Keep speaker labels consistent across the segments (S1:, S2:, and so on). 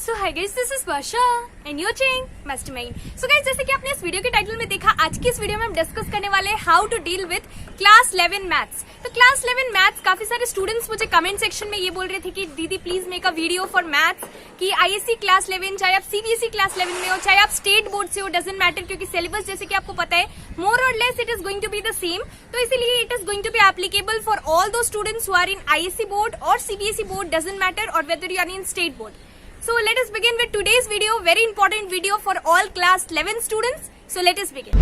S1: So hi guys, this is Varsha and you watching mastermind. So guys, जैसे कि आपने इस वीडियो के टाइटल में देखा, आज की इस वीडियो में हम डिस्कस करने वाले हैं how to deal with class 11 maths. तो क्लास 11 मैथ्स, काफी सारे स्टूडेंट्स मुझे कमेंट सेक्शन में ये बोल रहे थे कि दीदी please make a video for maths कि आईएससी क्लास 11, चाहे आप सीबीएसई क्लास 11 में हो, चाहे आप स्टेट बोर्ड से हो, डजंट मैटर, क्योंकि सिलेबस जैसे कि आपको पता है more or less it is going to be the same. तो इसीलिए it is going to be applicable for all those students who are in ISC board और सीबीएसई बोर्ड, डजंट मैटर, और whether you are in state board. So let us begin with today's video, very important video for all class 11 students. So let us begin.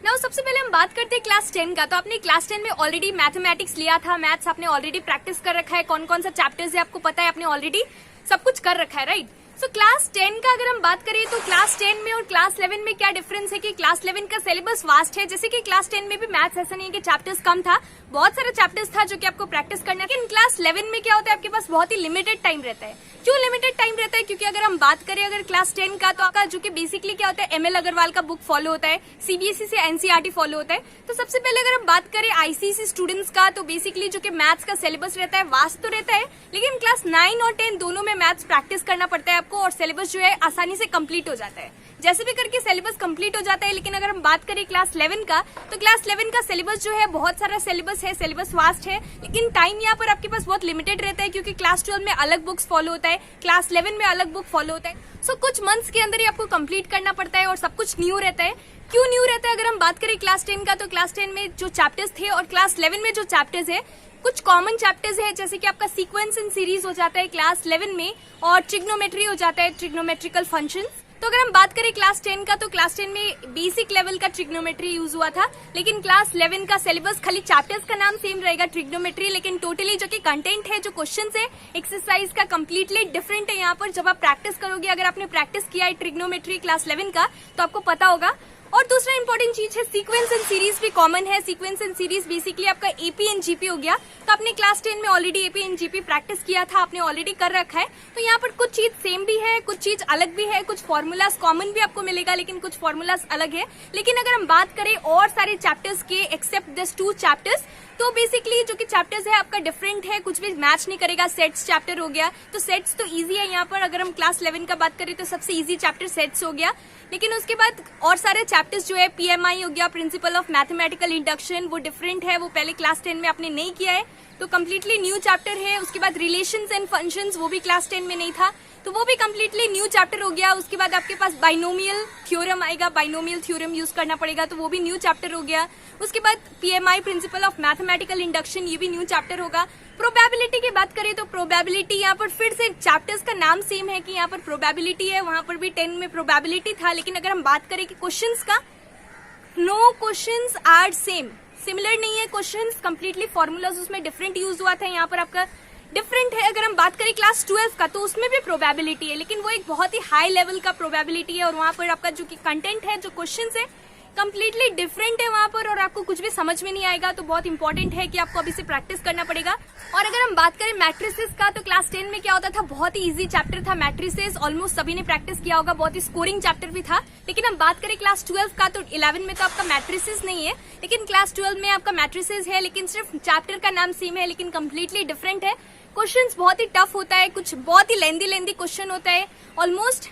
S1: Now सबसे पहले हम बात करते हैं class 10 का। तो आपने क्लास 10 में ऑलरेडी मैथमेटिक्स लिया था, मैथ्स आपने ऑलरेडी प्रैक्टिस कर रखा है, कौन कौन सा चैप्टर्स है आपको पता है, आपने ऑलरेडी सब कुछ कर रखा है, राइट? सो क्लास 10 का अगर हम बात करें तो क्लास 10 में और क्लास 11 में क्या डिफरेंस है कि क्लास 11 का सिलेबस वास्ट है। जैसे कि क्लास 10 में भी मैथ्स ऐसा नहीं है कि चैप्टर्स कम था, बहुत सारे चैप्टर्स था जो कि आपको प्रैक्टिस करना है। लेकिन क्लास 11 में क्या होता है, आपके पास बहुत ही लिमिटेड टाइम रहता है। क्यों लिमिटेड टाइम रहता है? क्योंकि अगर हम बात करें अगर क्लास 10 का, तो आपका जो कि बेसिकली क्या होता है, एमएल अग्रवाल का बुक फॉलो होता है, सीबीएसई से एनसीईआरटी फॉलो होता है। तो सबसे पहले अगर हम बात करें आईसीएसई स्टूडेंट्स का, तो बेसिकली जो कि मैथ्स का सिलेबस रहता है वास्ट तो रहता है, लेकिन क्लास 9 और 10 दोनों में मैथ्स प्रैक्टिस करना पड़ता है आपको, और सिलेबस जो है आसानी से कंप्लीट हो जाता है, जैसे भी करके सिलेबस कंप्लीट हो जाता है। लेकिन अगर हम बात करें क्लास 11 का, तो क्लास 11 का सिलेबस जो है बहुत सारा सिलेबस है, सिलेबस वास्ट है, लेकिन टाइम यहाँ पर आपके पास बहुत लिमिटेड रहता है, क्योंकि क्लास 12 में अलग बुक्स फॉलो होता है, क्लास 11 में अलग बुक फॉलो होता है। सो कुछ मंथ्स के अंदर ही आपको कंप्लीट करना पड़ता है और सब कुछ न्यू रहता है। क्यों न्यू रहता है? अगर हम बात करें क्लास 10 का, तो क्लास 10 में जो चैप्टर्स थे और क्लास 11 में जो चैप्टर्स है, कुछ कॉमन चैप्टर्स है, जैसे कि आपका सीक्वेंस एंड सीरीज हो जाता है क्लास 11 में, और ट्रिग्नोमेट्री हो जाता है, ट्रिग्नोमेट्रिकल फंक्शंस। तो अगर हम बात करें क्लास 10 का, तो क्लास 10 में बेसिक लेवल का ट्रिग्नोमेट्री यूज हुआ था, लेकिन क्लास 11 का सिलेबस खाली चैप्टर्स का नाम सेम रहेगा ट्रिग्नोमेट्री, लेकिन टोटली जो कि कंटेंट है, जो क्वेश्चंस है, एक्सरसाइज का कंप्लीटली डिफरेंट है। यहाँ पर जब आप प्रैक्टिस करोगे, अगर आपने प्रैक्टिस किया है ट्रिग्नोमेट्री क्लास 11 का, तो आपको पता होगा। और दूसरा इंपॉर्टेंट चीज है, सीक्वेंस एंड सीरीज भी कॉमन है। सीक्वेंस एंड सीरीज बेसिकली आपका एपी एंड जीपी हो गया। तो आपने क्लास 10 में already AP and GP practice किया था, आपने ऑलरेडी कर रखा है। तो यहाँ पर कुछ चीज सेम भी है, कुछ चीज अलग भी है, कुछ फॉर्मूलाज कॉमन भी आपको मिलेगा, लेकिन कुछ फॉर्मूलाज अलग है। लेकिन अगर हम बात करें और सारे चैप्टर्स के एक्सेप्ट दिस 2 चैप्टर्स, तो बेसिकली जो कि चैप्टर्स है आपका डिफरेंट है, कुछ भी मैच नहीं करेगा। सेट्स चैप्टर हो गया, तो सेट्स तो इजी है यहाँ पर। अगर हम क्लास 11 का बात करें तो सबसे इजी चैप्टर सेट्स हो गया, लेकिन उसके बाद और सारे चैप्टर्स जो है, पीएमआई हो गया, प्रिंसिपल ऑफ मैथमेटिकल इंडक्शन, वो डिफरेंट है, वो पहले क्लास 10 में आपने नहीं किया है, तो कम्प्लीटली न्यू चैप्टर है। उसके बाद रिलेशंस एंड फंक्शंस, वो भी क्लास 10 में नहीं था, तो वो भी कम्प्लीटली न्यू चैप्टर हो गया। उसके बाद आपके पास बाइनोमियल थ्योरम आएगा, बाइनोमियल थ्योरम यूज करना पड़ेगा, तो वो भी न्यू चैप्टर हो गया। उसके बाद PMI, principle of mathematical induction, ये भी न्यू चैप्टर होगा। प्रोबेबिलिटी की बात करें तो प्रोबेबिलिटी यहाँ पर फिर से चैप्टर्स का नाम सेम है कि यहाँ पर प्रोबेबिलिटी है, वहां पर भी 10 में प्रोबेबिलिटी था। लेकिन अगर हम बात करें कि क्वेश्चंस का, no questions are same, similar नहीं है क्वेश्चंस, कंप्लीटली फॉर्मूलाज उसमें डिफरेंट यूज हुआ था, यहाँ पर आपका डिफरेंट है। अगर हम बात करें क्लास 12 का, तो उसमें भी प्रोबेबिलिटी है, लेकिन वो एक बहुत ही हाई लेवल का प्रोबेबिलिटी है, और वहां पर आपका जो कि कंटेंट है, जो क्वेश्चंस है, कंप्लीटली डिफरेंट है वहां पर, और आपको कुछ भी समझ में नहीं आएगा। तो बहुत इंपॉर्टेंट है कि आपको अभी से प्रैक्टिस करना पड़ेगा। और अगर हम बात करें मैट्रिसेस का, तो क्लास 10 में क्या होता था, बहुत ही इजी चैप्टर था मैट्रिसेस, ऑलमोस्ट सभी ने प्रैक्टिस किया होगा, बहुत ही स्कोरिंग चैप्टर भी था। लेकिन हम बात करें क्लास 12 का, तो 11 में तो आपका मैट्रिसेस नहीं है, लेकिन क्लास 12 में आपका मैट्रिसेस है, लेकिन सिर्फ चैप्टर का नाम सेम है, लेकिन कंप्लीटली डिफरेंट है। क्वेश्चंस बहुत ही टफ होता है, कुछ बहुत ही लेंदी क्वेश्चन होता है, ऑलमोस्ट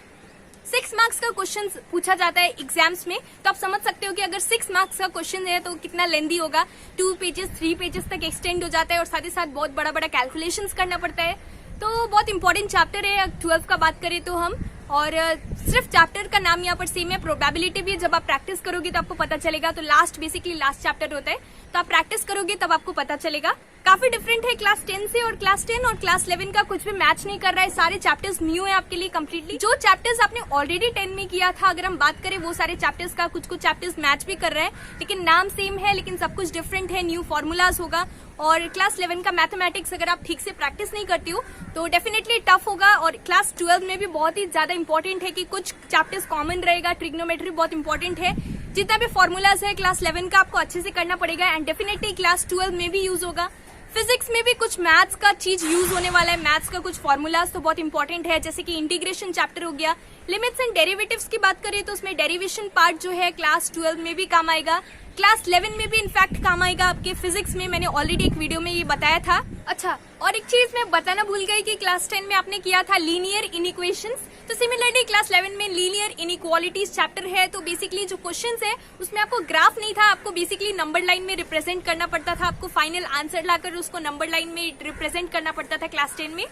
S1: 6 मार्क्स का क्वेश्चन पूछा जाता है एग्जाम्स में। तो आप समझ सकते हो कि अगर 6 मार्क्स का क्वेश्चन है तो कितना लेंदी होगा, 2 पेजेस 3 पेजेस तक एक्सटेंड हो जाता है, और साथ ही साथ बहुत बड़ा बड़ा कैलकुलेशंस करना पड़ता है। तो बहुत इंपॉर्टेंट चैप्टर है 12 का बात करें तो हम, और सिर्फ चैप्टर का नाम यहाँ पर सेम है। प्रोबेबिलिटी भी जब आप प्रैक्टिस करोगे तो आपको पता चलेगा, तो बेसिकली लास्ट चैप्टर होता है, तो आप प्रैक्टिस करोगे तब आपको पता चलेगा। काफी डिफरेंट है क्लास 10 से, और क्लास 10 और क्लास 11 का कुछ भी मैच नहीं कर रहा है, सारे चैप्टर्स न्यू है आपके लिए कम्प्लीटली। जो चैप्टर्स आपने ऑलरेडी 10 में किया था, अगर हम बात करें वो सारे चैप्टर्स का, कुछ चैप्टर्स मैच भी कर रहे हैं, लेकिन नाम सेम है, लेकिन सब कुछ डिफरेंट है, न्यू फॉर्मूलाज होगा। और क्लास 11 का मैथमेटिक्स अगर आप ठीक से प्रैक्टिस नहीं करती हो तो डेफिनेटली टफ होगा। और क्लास 12 में भी बहुत ही ज्यादा इंपॉर्टेंट है कि कुछ चैप्टर्स कॉमन रहेगा, ट्रिग्नोमेट्री बहुत इंपॉर्टेंट है, जितना भी फॉर्मूलाज है क्लास 11 का आपको अच्छे से करना पड़ेगा, एंड डेफिनेटली क्लास 12 में भी यूज होगा। फिजिक्स में भी कुछ मैथ्स का चीज यूज होने वाला है, मैथ्स का कुछ फॉर्मूलाज तो बहुत इंपॉर्टेंट है, जैसे कि इंटीग्रेशन चैप्टर हो गया। लिमिट्स एंड डेरिवेटिव्स की बात करें तो उसमें डेरिवेशन पार्ट जो है क्लास 12 में भी काम आएगा, क्लास 11 में भी इनफैक्ट काम आएगा आपके फिजिक्स में। मैंने ऑलरेडी एक वीडियो में ये बताया था। अच्छा, और एक चीज मैं बताना भूल गई कि क्लास 10 में आपने किया था लीनियर इनइक्वेशंस, तो सिमिलरली क्लास 11 में लीनियर इनइक्वालिटीज चैप्टर है। तो बेसिकली जो क्वेश्चंस है उसमें आपको ग्राफ नहीं था, आपको बेसिकली नंबर लाइन में रिप्रेजेंट करना पड़ता था, आपको फाइनल आंसर लाकर उसको नंबर लाइन में रिप्रेजेंट करना पड़ता था क्लास 10 में।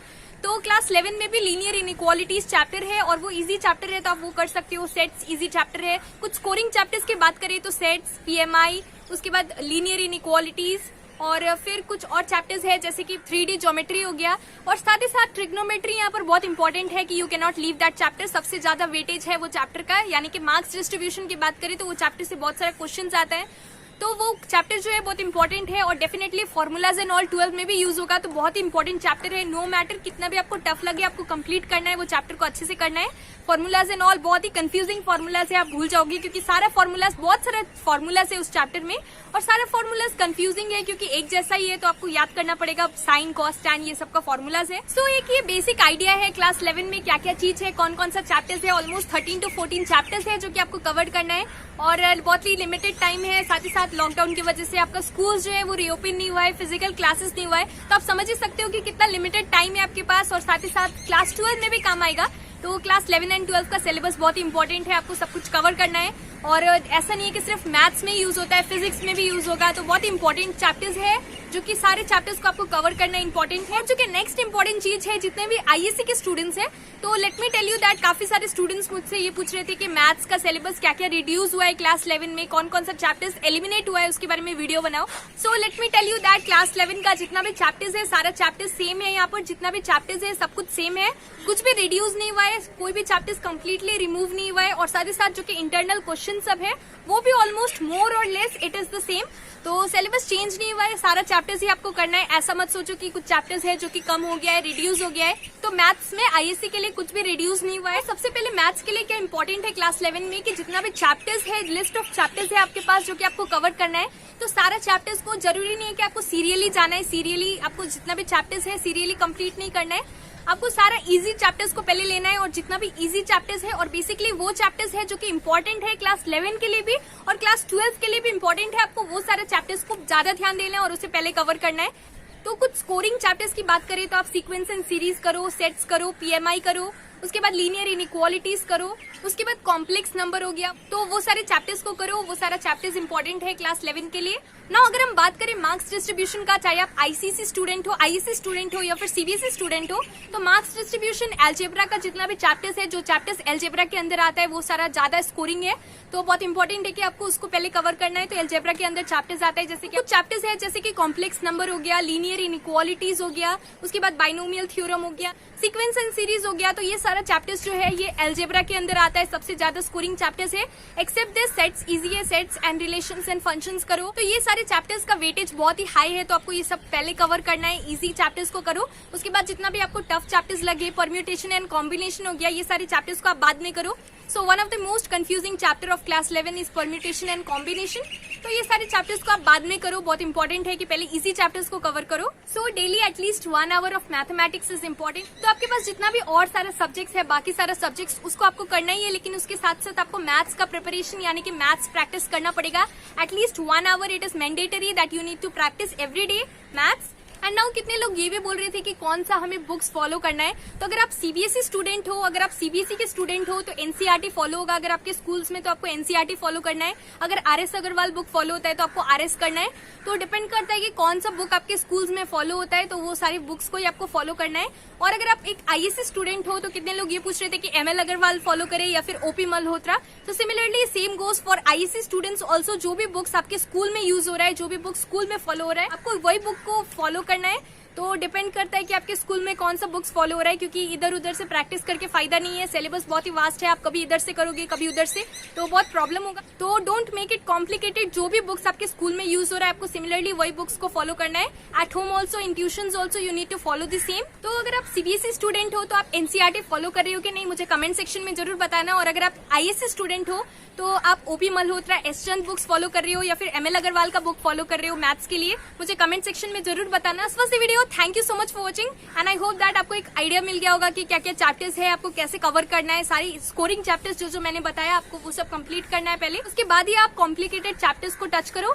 S1: तो क्लास 11 में भी लीनियर इनइक्वालिटीज चैप्टर है और वो इजी चैप्टर है, तो आप वो कर सकते हो। सेट्स इजी चैप्टर है। कुछ स्कोरिंग चैप्टर्स की बात करें तो सेट्स, पीएमआई, उसके बाद लीनियर इनइक्वालिटीज और फिर कुछ और चैप्टर्स है जैसे कि 3D ज्योमेट्री हो गया, और साथ ही साथ ट्रिग्नोमेट्री यहाँ पर बहुत इंपॉर्टेंट है कि you can not leave that chapter. सबसे ज्यादा वेटेज है वो चैप्टर का, यानी कि मार्क्स डिस्ट्रीब्यूशन की बात करें तो वो चैप्टर से बहुत सारे क्वेश्चंस आता है, तो वो चैप्टर जो है बहुत इंपॉर्टेंट है। और डेफिनेटली फॉर्मूलाज एंड ऑल 12 में भी यूज होगा, तो बहुत ही इंपॉर्टेंट चैप्टर है। नो मैटर कितना भी आपको टफ लगे, आपको कंप्लीट करना है, वो चैप्टर को अच्छे से करना है। फॉर्मूलाज एंड ऑल बहुत ही कंफ्यूजिंग फॉर्मूलाज है, आप भूल जाओगे क्योंकि सारा फॉर्मूलाज, बहुत सारे फॉर्मूलाज है उस चैप्टर में, और सारा फॉर्मूलाज कंफ्यूजिंग है क्योंकि एक जैसा ही है, तो आपको याद करना पड़ेगा साइन, कॉस, टैन, ये सब का फॉर्मूलाज है। सो एक ये बेसिक आइडिया है क्लास 11 में क्या क्या चीज है, कौन कौन सा चैप्टर्स है। ऑलमोस्ट 13 to 14 चैप्टर्स है जो कि आपको कवर करना है, और बहुत ही लिमिटेड टाइम है। साथ ही साथ लॉकडाउन की वजह से आपका स्कूल जो है वो रीओपन नहीं हुआ है, फिजिकल क्लासेस नहीं हुआ है, तो आप समझ ही सकते हो कि कितना लिमिटेड टाइम है आपके पास। और साथ ही साथ क्लास 12 में भी काम आएगा, तो क्लास 11 एंड 12 का सिलेबस बहुत इंपॉर्टेंट है, आपको सब कुछ कवर करना है। और ऐसा नहीं है कि सिर्फ मैथ्स में यूज होता है, फिजिक्स में भी यूज होगा, तो बहुत इंपॉर्टेंट चैप्टर्स है जो कि सारे चैप्टर्स को आपको कवर करना इंपॉर्टेंट है। जो कि नेक्स्ट इंपॉर्टेंट चीज है, जितने भी आईएससी के स्टूडेंट्स हैं, तो let me tell you that काफी सारे स्टूडेंट्स मुझसे ये पूछ रहे थे कि मैथ्स का सिलेबस क्या क्या रिड्यूस हुआ है क्लास 11 में, कौन कौन सा चैप्टर्स एलिमिनेट हुआ है, उसके बारे में वीडियो बनाओ। So let me tell you that class 11 का जितना भी चैप्टर्स है, सारा चैप्टर्स सेम है। यहाँ पर जितना भी चैप्टर्स है सब कुछ सेम है, कुछ भी रिड्यूस नहीं हुआ है, कोई भी चैप्टर्स कंप्लीटली रिमूव नहीं हुआ है। और साथ ही साथ जो कि इंटरनल क्वेश्चन सब है वो भी almost more or less it is the same, तो सिलेबस चेंज नहीं हुआ है, सारा चैप्टर्स ही आपको करना है। ऐसा मत सोचो कि कुछ चैप्टर्स है जो कि कम हो गया है, रिड्यूस हो गया है। तो मैथ्स में आईएससी के लिए कुछ भी रिड्यूस नहीं हुआ है। सबसे पहले मैथ्स के लिए क्या इंपॉर्टेंट है क्लास 11 में कि जितना भी चैप्टर्स है, लिस्ट ऑफ चैप्टर्स है आपके पास जो कि आपको कवर करना है, तो सारा चैप्टर्स को जरूरी नहीं है कि आपको सीरियली जाना है, सीरियली आपको जितना भी चैप्टर्स है सीरियली कंप्लीट नहीं करना है, आपको सारा इजी चैप्टर्स को पहले लेना है। और जितना भी इजी चैप्टर्स है, और बेसिकली वो चैप्टर्स है जो कि इंपॉर्टेंट है क्लास 11 के लिए भी और क्लास 12 के लिए भी इंपॉर्टेंट है, आपको वो सारे चैप्टर्स को ज्यादा ध्यान देना है और उसे पहले कवर करना है। तो कुछ स्कोरिंग चैप्टर्स की बात करें तो आप सीक्वेंस एंड सीरीज करो, सेट्स करो, पीएमआई करो, उसके बाद लीनियर इनइक्वालिटीज करो, उसके बाद कॉम्प्लेक्स नंबर हो गया, तो वो सारे चैप्टर्स को करो, वो सारा चैप्टर्स इंपॉर्टेंट है क्लास 11 के लिए। ना अगर हम बात करें मार्क्स डिस्ट्रीब्यूशन का, चाहे आप आईसीएसई स्टूडेंट हो, आईएससी स्टूडेंट हो या फिर सीबीएसई स्टूडेंट हो, तो मार्क्स डिस्ट्रीब्यूशन अलजेब्रा का जितना भी चैप्टर्स है, जो चैप्टर्स अलजेब्रा के अंदर आता है वो सारा ज्यादा स्कोरिंग है, तो बहुत इंपॉर्टेंट है कि आपको उसको पहले कवर करना है। तो अलजेब्रा के अंदर चैप्टर्स आता है, जैसे कि कुछ चैप्टर्स है जैसे कि कॉम्प्लेक्स नंबर हो गया, लीनियर इनइक्वालिटीज हो गया, उसके बाद बाइनोमियल थ्योरम हो गया, सीक्वेंस एंड सीरीज हो गया, तो ये सारा चैप्टर्स जो है ये अलजेब्रा के अंदर आता है, सबसे ज्यादा स्कोरिंग चैप्टर्स है। एक्सेप्ट दिस सेट्स इजी है, sets and relations and functions करो, तो ये सारे चैप्टर्स का वेटेज बहुत ही हाई है, तो आपको ये सब पहले कवर करना है, इजी चैप्टर्स को करो। उसके बाद जितना भी आपको टफ चैप्टर्स लगे, परम्यूटेशन एंड कॉम्बिनेशन हो गया, ये सारे चैप्टर्स को आप बाद में करो। So one of the most confusing chapter of class 11 is permutation and combination, तो ये सारे चैप्टर्स को आप बाद में करो, बहुत इंपॉर्टेंट है कि पहले इजी चैप्टर्स को कवर करो। So daily at least 1 hour of mathematics is important, तो आपके पास जितना भी और सारा सब्जेक्ट्स है, बाकी सारा सब्जेक्ट्स उसको आपको करना ही है, लेकिन उसके साथ साथ आपको मैथ्स का प्रिपरेशन यानी कि मैथ्स प्रैक्टिस करना पड़ेगा। At least 1 hour it is mandatory that you need to practice every day maths. And now कितने लोग ये भी बोल रहे थे कि कौन सा हमें बुक्स फॉलो करना है, तो अगर आप सीबीएसई स्टूडेंट हो, अगर आप सीबीएसई के स्टूडेंट हो तो एनसीईआरटी फॉलो होगा, अगर आपके स्कूल्स में तो आपको एनसीईआरटी फॉलो करना है, अगर आरएस अग्रवाल बुक फॉलो होता है तो आपको आरएस करना है, तो डिपेंड करता है कि कौन सा बुक आपके स्कूल्स में फॉलो होता है, तो वो सारी बुक्स को ही आपको फॉलो करना है। और अगर आप एक आईएससी स्टूडेंट हो तो कितने लोग ये पूछ रहे थे कि एमएल अग्रवाल फॉलो करे या फिर ओपी मल्होत्रा, तो similarly same goes for ISC students also, जो भी बुक्स आपके स्कूल में यूज हो रहा है, जो भी बुक स्कूल में फॉलो हो रहा है, आपको वही बुक को फॉलो करना है। तो डिपेंड करता है कि आपके स्कूल में कौन सा बुक्स फॉलो हो रहा है, क्योंकि इधर उधर से प्रैक्टिस करके फायदा नहीं है। सिलेबस बहुत ही वास्ट है, आप कभी इधर से करोगे कभी उधर से, तो बहुत प्रॉब्लम होगा। तो डोंट मेक इट कॉम्प्लिकेटेड। जो भी बुक्स आपके स्कूल में यूज हो रहा है आपको सिमिलरली वही बुक्स को फॉलो करना है। At home also, in tuition also you need to follow the same. तो अगर आप सीबीएसई स्टूडेंट हो तो आप एनसीईआरटी फॉलो कर रहे हो कि नहीं, मुझे कमेंट सेक्शन में जरूर बताना। और अगर आप आईएससी स्टूडेंट हो तो आप ओपी मल्होत्रा, एस चंद बुक्स फॉलो कर रहे हो या फिर एमएल अग्रवाल का बुक फॉलो कर रहे हो मैथ्स के लिए, मुझे कमेंट सेक्शन में जरूर बताना। This was the video, thank you so much for watching and I hope that आपको एक आइडिया मिल गया होगा कि क्या क्या चैप्टर्स है, आपको कैसे कवर करना है। सारी स्कोरिंग चैप्टर्स जो मैंने बताया आपको वो सब कंप्लीट करना है पहले, उसके बाद ही आप कॉम्प्लिकेटेड चैप्टर्स को टच करो।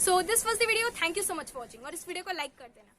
S1: So this was the video, thank you so much for watching और इस वीडियो को लाइक कर देना।